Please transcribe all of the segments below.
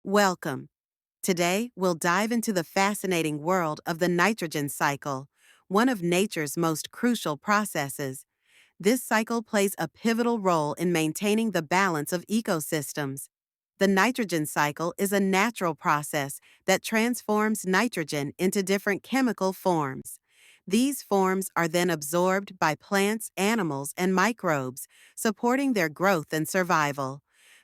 Welcome. Today, we'll dive into the fascinating world of the nitrogen cycle, one of nature's most crucial processes. This cycle plays a pivotal role in maintaining the balance of ecosystems. The nitrogen cycle is a natural process that transforms nitrogen into different chemical forms. These forms are then absorbed by plants, animals, and microbes, supporting their growth and survival.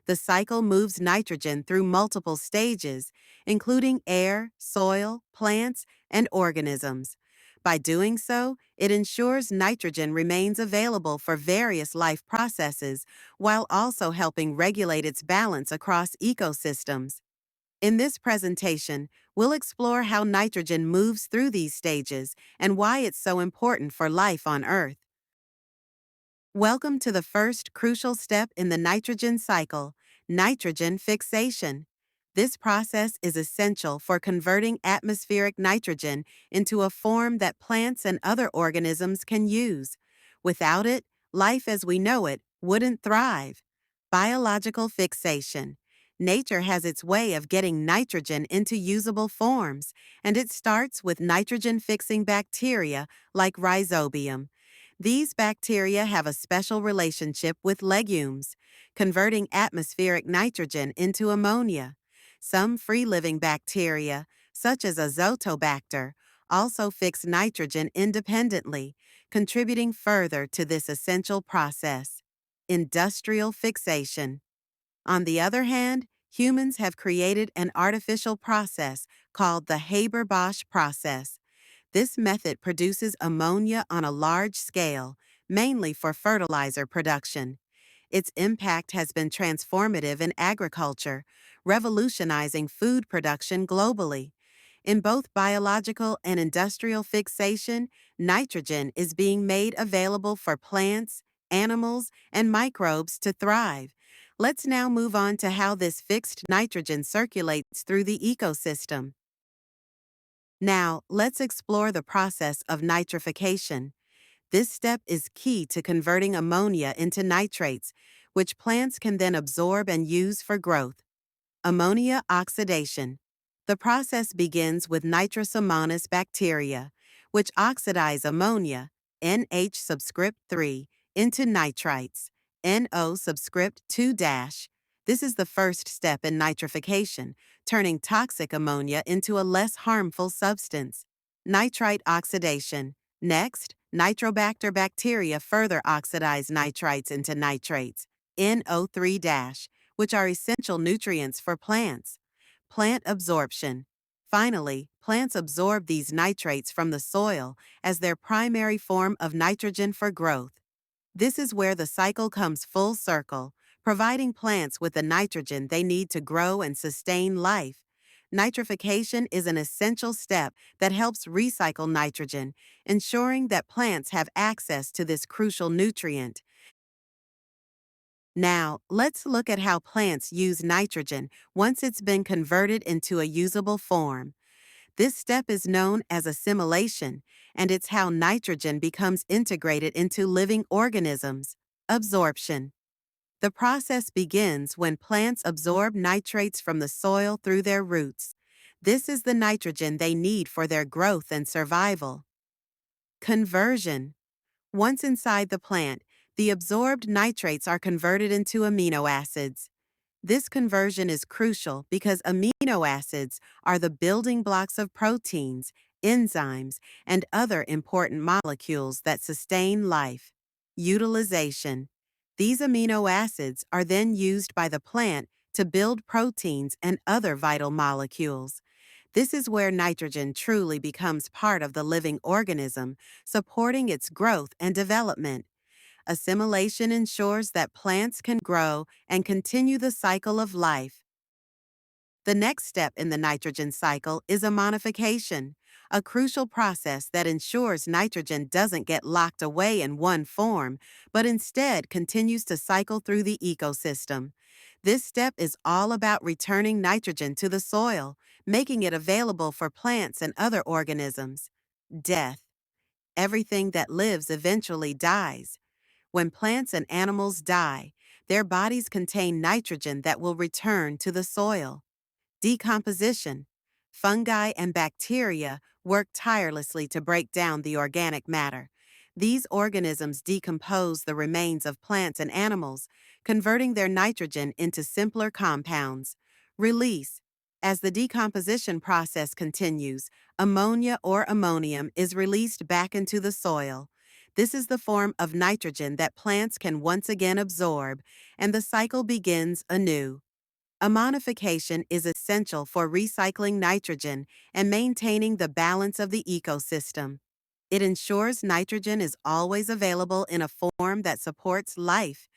The cycle moves nitrogen through multiple stages, including air, soil, plants, and organisms. By doing so, it ensures nitrogen remains available for various life processes while also helping regulate its balance across ecosystems. In this presentation, we'll explore how nitrogen moves through these stages and why it's so important for life on Earth. Welcome to the first crucial step in the nitrogen cycle, nitrogen fixation. This process is essential for converting atmospheric nitrogen into a form that plants and other organisms can use. Without it, life as we know it wouldn't thrive. Biological fixation. Nature has its way of getting nitrogen into usable forms, and it starts with nitrogen-fixing bacteria like rhizobium. These bacteria have a special relationship with legumes, converting atmospheric nitrogen into ammonia. Some free-living bacteria, such as azotobacter, also fix nitrogen independently, contributing further to this essential process. Industrial fixation. On the other hand, humans have created an artificial process called the Haber-Bosch process. This method produces ammonia on a large scale, mainly for fertilizer production. Its impact has been transformative in agriculture, revolutionizing food production globally. In both biological and industrial fixation, nitrogen is being made available for plants, animals, and microbes to thrive. Let's now move on to how this fixed nitrogen circulates through the ecosystem. Now, let's explore the process of nitrification. This step is key to converting ammonia into nitrates, which plants can then absorb and use for growth. Ammonia oxidation. The process begins with Nitrosomonas bacteria, which oxidize ammonia, NH subscript 3, into nitrites, NO subscript 2 dash. This is the first step in nitrification, turning toxic ammonia into a less harmful substance. Nitrite oxidation. Next, Nitrobacter bacteria further oxidize nitrites into nitrates, NO3 dash, which are essential nutrients for plants. Plant absorption. Finally, plants absorb these nitrates from the soil as their primary form of nitrogen for growth. This is where the cycle comes full circle, providing plants with the nitrogen they need to grow and sustain life. Nitrification is an essential step that helps recycle nitrogen, ensuring that plants have access to this crucial nutrient. Now, let's look at how plants use nitrogen once it's been converted into a usable form. This step is known as assimilation, and it's how nitrogen becomes integrated into living organisms. Absorption. The process begins when plants absorb nitrates from the soil through their roots. This is the nitrogen they need for their growth and survival. Conversion. Once inside the plant, the absorbed nitrates are converted into amino acids. This conversion is crucial because amino acids are the building blocks of proteins, enzymes, and other important molecules that sustain life. Utilization. These amino acids are then used by the plant to build proteins and other vital molecules. This is where nitrogen truly becomes part of the living organism, supporting its growth and development. Assimilation ensures that plants can grow and continue the cycle of life. The next step in the nitrogen cycle is ammonification, a crucial process that ensures nitrogen doesn't get locked away in one form, but instead continues to cycle through the ecosystem. This step is all about returning nitrogen to the soil, making it available for plants and other organisms. Death. Everything that lives eventually dies. When plants and animals die, their bodies contain nitrogen that will return to the soil. Decomposition. Fungi and bacteria work tirelessly to break down the organic matter. These organisms decompose the remains of plants and animals, converting their nitrogen into simpler compounds. Release. As the decomposition process continues, ammonia or ammonium is released back into the soil. This is the form of nitrogen that plants can once again absorb, and the cycle begins anew. Ammonification is essential for recycling nitrogen and maintaining the balance of the ecosystem. It ensures nitrogen is always available in a form that supports life.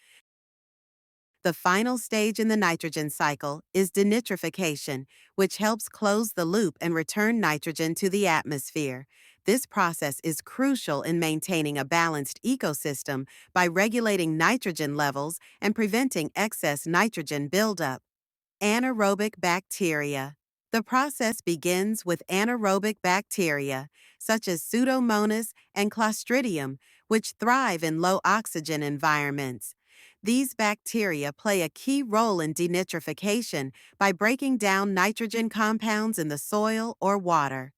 The final stage in the nitrogen cycle is denitrification, which helps close the loop and return nitrogen to the atmosphere. This process is crucial in maintaining a balanced ecosystem by regulating nitrogen levels and preventing excess nitrogen buildup. Anaerobic bacteria. The process begins with anaerobic bacteria, such as Pseudomonas and Clostridium, which thrive in low oxygen environments. These bacteria play a key role in denitrification by breaking down nitrogen compounds in the soil or water.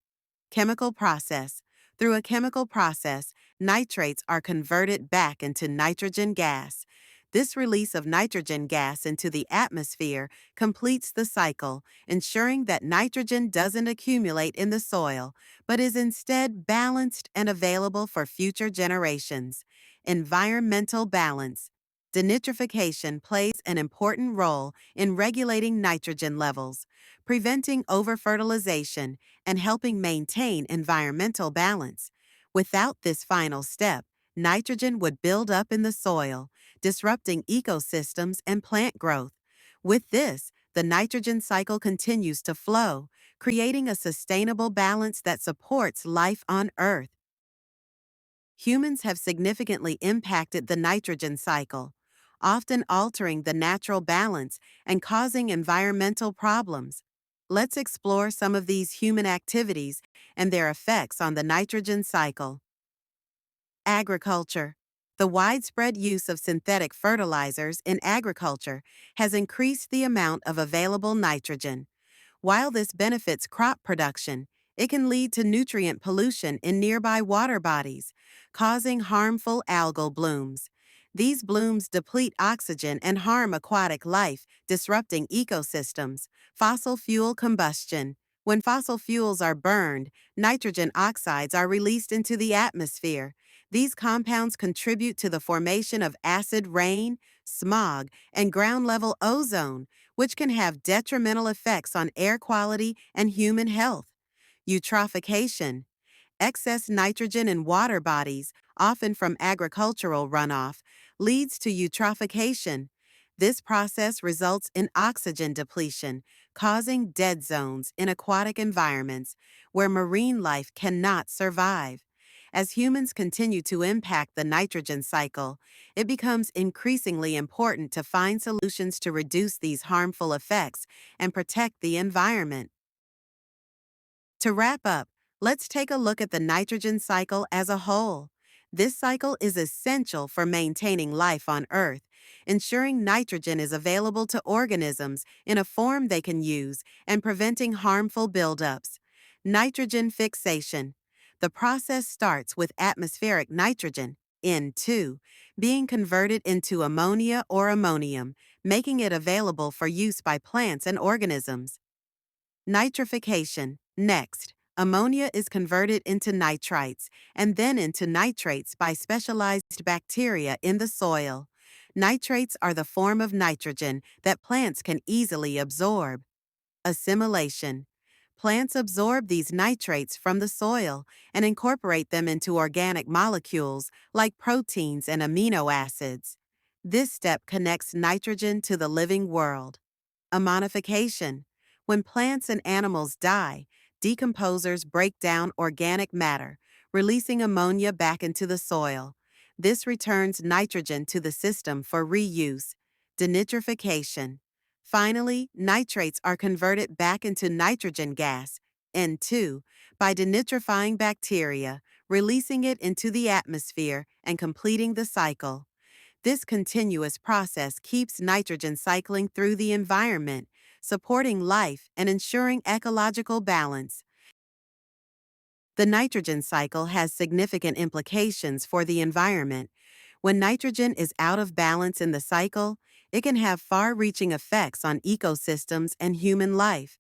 Chemical process. Through a chemical process, nitrates are converted back into nitrogen gas. This release of nitrogen gas into the atmosphere completes the cycle, ensuring that nitrogen doesn't accumulate in the soil, but is instead balanced and available for future generations. Environmental balance. Denitrification plays an important role in regulating nitrogen levels, preventing overfertilization, and helping maintain environmental balance. Without this final step, nitrogen would build up in the soil, disrupting ecosystems and plant growth. With this, the nitrogen cycle continues to flow, creating a sustainable balance that supports life on Earth. Humans have significantly impacted the nitrogen cycle, often altering the natural balance and causing environmental problems. Let's explore some of these human activities and their effects on the nitrogen cycle. Agriculture. The widespread use of synthetic fertilizers in agriculture has increased the amount of available nitrogen. While this benefits crop production, it can lead to nutrient pollution in nearby water bodies, causing harmful algal blooms. These blooms deplete oxygen and harm aquatic life, disrupting ecosystems. Fossil fuel combustion. When fossil fuels are burned, nitrogen oxides are released into the atmosphere. These compounds contribute to the formation of acid rain, smog, and ground-level ozone, which can have detrimental effects on air quality and human health. Eutrophication. Excess nitrogen in water bodies, often from agricultural runoff, leads to eutrophication. This process results in oxygen depletion, causing dead zones in aquatic environments where marine life cannot survive. As humans continue to impact the nitrogen cycle, it becomes increasingly important to find solutions to reduce these harmful effects and protect the environment. To wrap up, let's take a look at the nitrogen cycle as a whole. This cycle is essential for maintaining life on Earth, ensuring nitrogen is available to organisms in a form they can use and preventing harmful buildups. Nitrogen fixation. The process starts with atmospheric nitrogen, N2, being converted into ammonia or ammonium, making it available for use by plants and organisms. Nitrification. Next, ammonia is converted into nitrites and then into nitrates by specialized bacteria in the soil. Nitrates are the form of nitrogen that plants can easily absorb. Assimilation. Plants absorb these nitrates from the soil and incorporate them into organic molecules like proteins and amino acids. This step connects nitrogen to the living world. Ammonification. When plants and animals die, decomposers break down organic matter, releasing ammonia back into the soil. This returns nitrogen to the system for reuse. Denitrification. Finally, nitrates are converted back into nitrogen gas, N2, by denitrifying bacteria, releasing it into the atmosphere and completing the cycle. This continuous process keeps nitrogen cycling through the environment, supporting life and ensuring ecological balance. The nitrogen cycle has significant implications for the environment. When nitrogen is out of balance in the cycle, it can have far reaching effects on ecosystems and human life.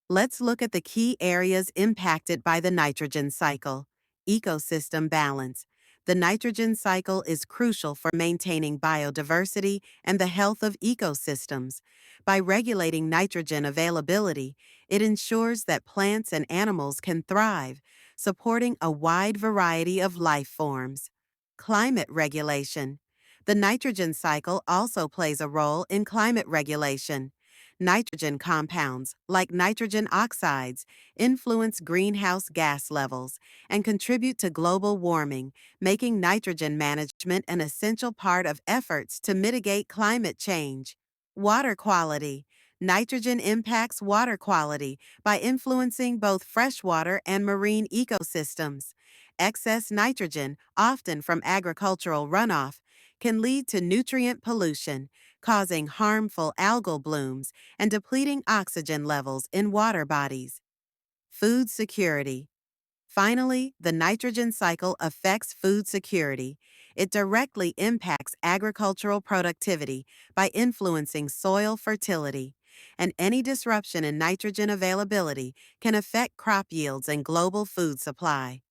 Let's look at the key areas impacted by the nitrogen cycle. Ecosystem balance. The nitrogen cycle is crucial for maintaining biodiversity and the health of ecosystems. By regulating nitrogen availability, it ensures that plants and animals can thrive, supporting a wide variety of life forms. Climate regulation. The nitrogen cycle also plays a role in climate regulation. Nitrogen compounds, like nitrogen oxides, influence greenhouse gas levels and contribute to global warming, making nitrogen management an essential part of efforts to mitigate climate change. Water quality. Nitrogen impacts water quality by influencing both freshwater and marine ecosystems. Excess nitrogen, often from agricultural runoff, can lead to nutrient pollution, causing harmful algal blooms and depleting oxygen levels in water bodies. Food security. Finally, the nitrogen cycle affects food security. It directly impacts agricultural productivity by influencing soil fertility. And any disruption in nitrogen availability can affect crop yields and global food supply.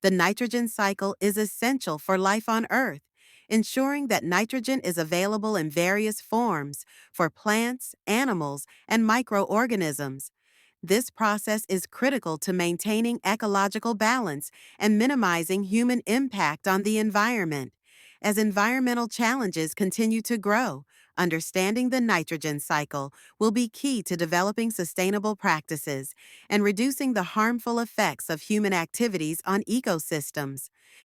The nitrogen cycle is essential for life on Earth, ensuring that nitrogen is available in various forms for plants, animals, and microorganisms. This process is critical to maintaining ecological balance and minimizing human impact on the environment. As environmental challenges continue to grow, understanding the nitrogen cycle will be key to developing sustainable practices and reducing the harmful effects of human activities on ecosystems.